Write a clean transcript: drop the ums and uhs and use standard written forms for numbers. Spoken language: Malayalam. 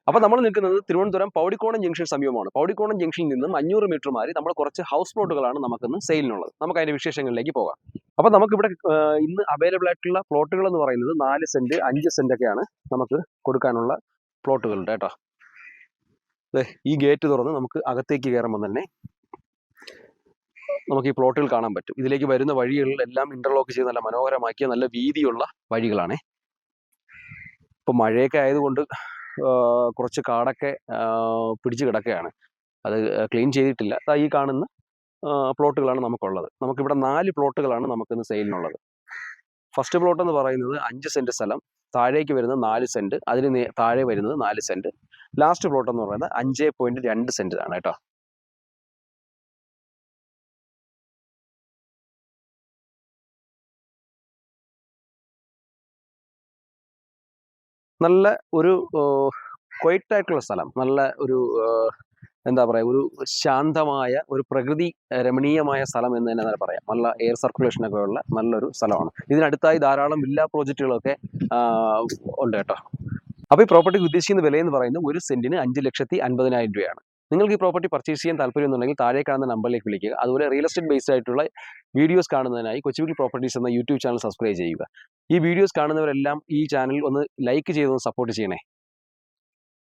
അപ്പോൾ നമ്മൾ നിൽക്കുന്നത് തിരുവനന്തപുരം പൗടിക്കോണം ജംഗ്ഷൻ സമീപമാണ്. പൗടിക്കോണം ജംഗ്ഷനിൽ നിന്നും 500 മീറ്റർ മാറി നമ്മൾ കുറച്ച് ഹൗസ് പ്ലോട്ടുകളാണ് നമുക്കിന്ന് സെയിലിനുള്ളത്. നമുക്ക് അതിന്റെ വിശേഷങ്ങളിലേക്ക് പോകാം. അപ്പോൾ നമുക്കിവിടെ ഇന്ന് അവൈലബിൾ ആയിട്ടുള്ള പ്ലോട്ടുകൾ എന്ന് പറയുന്നത് 4 സെന്റ് 5 സെന്റ് ഒക്കെയാണ് നമുക്ക് കൊടുക്കാനുള്ള പ്ലോട്ടുകളുണ്ട് കേട്ടോ. ഈ ഗേറ്റ് തുറന്ന് നമുക്ക് അകത്തേക്ക് കയറുമ്പോൾ തന്നെ നമുക്ക് ഈ പ്ലോട്ടുകൾ കാണാൻ പറ്റും. ഇതിലേക്ക് വരുന്ന വഴികളിലെല്ലാം ഇന്റർലോക്ക് ചെയ്ത് നല്ല മനോഹരമാക്കിയ നല്ല വീതിയുള്ള വഴികളാണ്. ഇപ്പം മഴയൊക്കെ ആയതുകൊണ്ട് കുറച്ച് കാടൊക്കെ പിടിച്ച് കിടക്കുകയാണ്. അത് ക്ലീൻ ചെയ്തിട്ടില്ല. ഈ കാണുന്ന പ്ലോട്ടുകളാണ് നമുക്കുള്ളത്. നമുക്കിവിടെ 4 പ്ലോട്ടുകളാണ് നമുക്കിന്ന് സെയിലിനുള്ളത്. ഫസ്റ്റ് പ്ലോട്ട് എന്ന് പറയുന്നത് 5 സെന്റ് സ്ഥലം, താഴേക്ക് വരുന്നത് 4 സെന്റ്, അതിന് താഴെ വരുന്നത് 4 സെന്റ്. ലാസ്റ്റ് പ്ലോട്ട് എന്ന് പറയുന്നത് 5.2 സെന്റ് ആണ് കേട്ടോ. നല്ല ഒരു ക്വയറ്റായിട്ടുള്ള സ്ഥലം, നല്ല ഒരു എന്താ പറയുക, ഒരു ശാന്തമായ ഒരു പ്രകൃതി രമണീയമായ സ്ഥലം എന്ന് തന്നെ പറയാം. നല്ല എയർ സർക്കുലേഷനൊക്കെ ഉള്ള നല്ലൊരു സ്ഥലമാണ്. ഇതിനടുത്തായി ധാരാളം വില്ല പ്രോജക്റ്റുകളൊക്കെ ഉണ്ട് കേട്ടോ. അപ്പോൾ ഈ പ്രോപ്പർട്ടിക്ക് ഉദ്ദേശിക്കുന്ന വിലയെന്ന് പറയുന്നത് 1 സെന്റിന് 5,50,000 രൂപയാണ്. നിങ്ങൾക്ക് ഈ പ്രോപ്പർട്ടി പർച്ചേസ് ചെയ്യാൻ താല്പര്യമുണ്ടെങ്കിൽ താഴെ കാണുന്ന നമ്പറിലേക്ക് വിളിക്കുക. അതുപോലെ റിയൽ എസ്റ്റേറ്റ് ബേസ്ഡ് ആയിട്ടുള്ള വീഡിയോസ് കാണുന്നതിനായി കൊച്ചുകുട്ടി പ്രോപ്പർട്ടീസ് എന്ന യൂട്യൂബ് ചാനൽ സബ്സ്ക്രൈബ് ചെയ്യുക. ഈ വീഡിയോസ് കാണുന്നവരെല്ലാം ഈ ചാനൽ ഒന്ന് ലൈക്ക് ചെയ്തൊന്ന് സപ്പോർട്ട് ചെയ്യണേ.